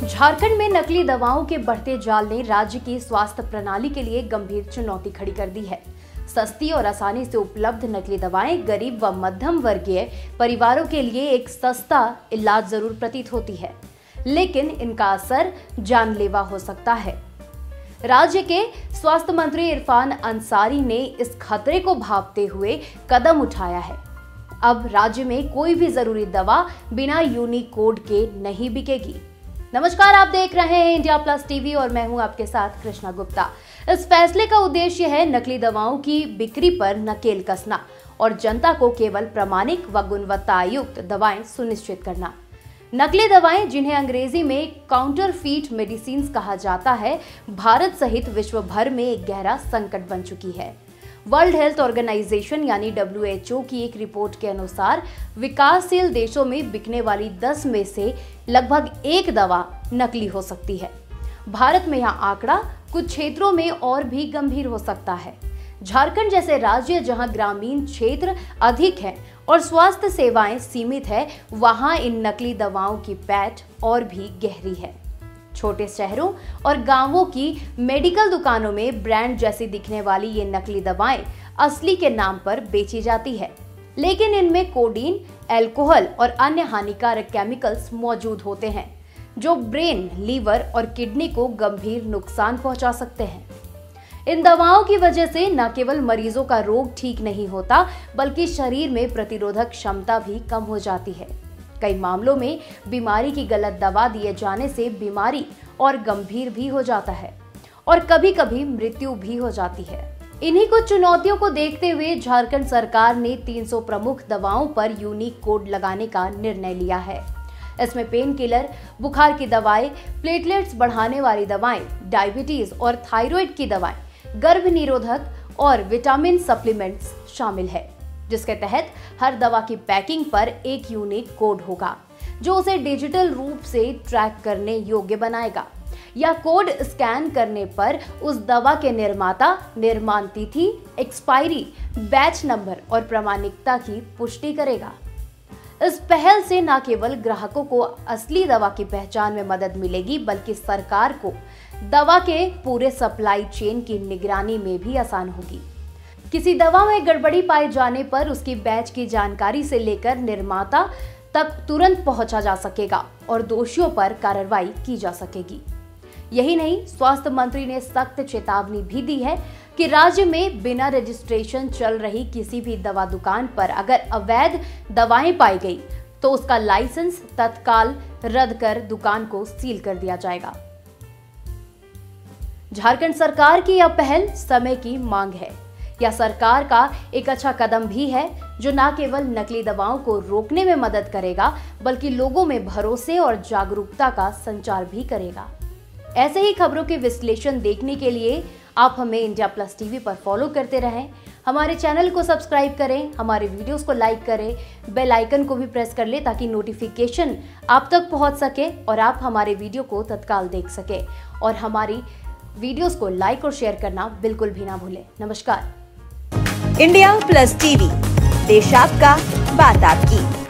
झारखंड में नकली दवाओं के बढ़ते जाल ने राज्य की स्वास्थ्य प्रणाली के लिए गंभीर चुनौती खड़ी कर दी है। सस्ती और आसानी से उपलब्ध नकली दवाएं गरीब व मध्यम वर्गीय परिवारों के लिए एक सस्ता इलाज जरूर प्रतीत होती है, लेकिन इनका असर जानलेवा हो सकता है। राज्य के स्वास्थ्य मंत्री इरफान अंसारी ने इस खतरे को भांपते हुए कदम उठाया है। अब राज्य में कोई भी जरूरी दवा बिना यूनिक कोड के नहीं बिकेगी। नमस्कार, आप देख रहे हैं इंडिया प्लस टीवी और मैं हूं आपके साथ कृष्णा गुप्ता। इस फैसले का उद्देश्य है नकली दवाओं की बिक्री पर नकेल कसना और जनता को केवल प्रामाणिक व गुणवत्ता युक्त दवाएं सुनिश्चित करना। नकली दवाएं, जिन्हें अंग्रेजी में काउंटरफीट मेडिसिन कहा जाता है, भारत सहित विश्व भर में एक गहरा संकट बन चुकी है। वर्ल्ड हेल्थ ऑर्गेनाइजेशन यानी WHO की एक रिपोर्ट के अनुसार विकासशील देशों में बिकने वाली 10 में से लगभग एक दवा नकली हो सकती है। भारत में यह आंकड़ा कुछ क्षेत्रों में और भी गंभीर हो सकता है। झारखंड जैसे राज्य जहां ग्रामीण क्षेत्र अधिक है और स्वास्थ्य सेवाएं सीमित है, वहां इन नकली दवाओं की पैठ और भी गहरी है। छोटे शहरों और गांवों की मेडिकल दुकानों में ब्रांड जैसी दिखने वाली ये नकली दवाएं असली के नाम पर बेची जाती है, लेकिन इनमें कोडीन, अल्कोहल और अन्य हानिकारक केमिकल्स मौजूद होते हैं जो ब्रेन, लीवर और किडनी को गंभीर नुकसान पहुंचा सकते हैं। इन दवाओं की वजह से न केवल मरीजों का रोग ठीक नहीं होता, बल्कि शरीर में प्रतिरोधक क्षमता भी कम हो जाती है। कई मामलों में बीमारी की गलत दवा दिए जाने से बीमारी और गंभीर भी हो जाता है और कभी-कभी मृत्यु भी हो जाती है। इन्हीं कुछ चुनौतियों को देखते हुए झारखंड सरकार ने 300 प्रमुख दवाओं पर यूनिक कोड लगाने का निर्णय लिया है। इसमें पेन किलर, बुखार की दवाएं, प्लेटलेट्स बढ़ाने वाली दवाएं, डायबिटीज और थायराइड की दवाएं, गर्भ निरोधक और विटामिन सप्लीमेंट्स शामिल है, जिसके तहत हर दवा की पैकिंग पर एक यूनिक कोड होगा जो उसे डिजिटल रूप से ट्रैक करने योग्य बनाएगा। यह कोड स्कैन करने पर उस दवा के निर्माता, निर्माण तिथि, एक्सपायरी, बैच नंबर और प्रामाणिकता की पुष्टि करेगा। इस पहल से न केवल ग्राहकों को असली दवा की पहचान में मदद मिलेगी, बल्कि सरकार को दवा के पूरे सप्लाई चेन की निगरानी में भी आसान होगी। किसी दवा में गड़बड़ी पाए जाने पर उसकी बैच की जानकारी से लेकर निर्माता तक तुरंत पहुंचा जा सकेगा और दोषियों पर कार्रवाई की जा सकेगी। यही नहीं, स्वास्थ्य मंत्री ने सख्त चेतावनी भी दी है कि राज्य में बिना रजिस्ट्रेशन चल रही किसी भी दवा दुकान पर अगर अवैध दवाएं पाई गई तो उसका लाइसेंस तत्काल रद्द कर दुकान को सील कर दिया जाएगा। झारखंड सरकार की यह पहल समय की मांग है। यह सरकार का एक अच्छा कदम भी है जो न केवल नकली दवाओं को रोकने में मदद करेगा, बल्कि लोगों में भरोसे और जागरूकता का संचार भी करेगा। ऐसे ही खबरों के विश्लेषण देखने के लिए आप हमें इंडिया प्लस टीवी पर फॉलो करते रहें। हमारे चैनल को सब्सक्राइब करें, हमारे वीडियोस को लाइक करें, बेल आइकन को भी प्रेस कर लें ताकि नोटिफिकेशन आप तक पहुंच सके और आप हमारे वीडियो को तत्काल देख सके। और हमारी वीडियोस को लाइक और शेयर करना बिल्कुल भी ना भूलें। नमस्कार। इंडिया प्लस टीवी, देश आपका, बात आपकी।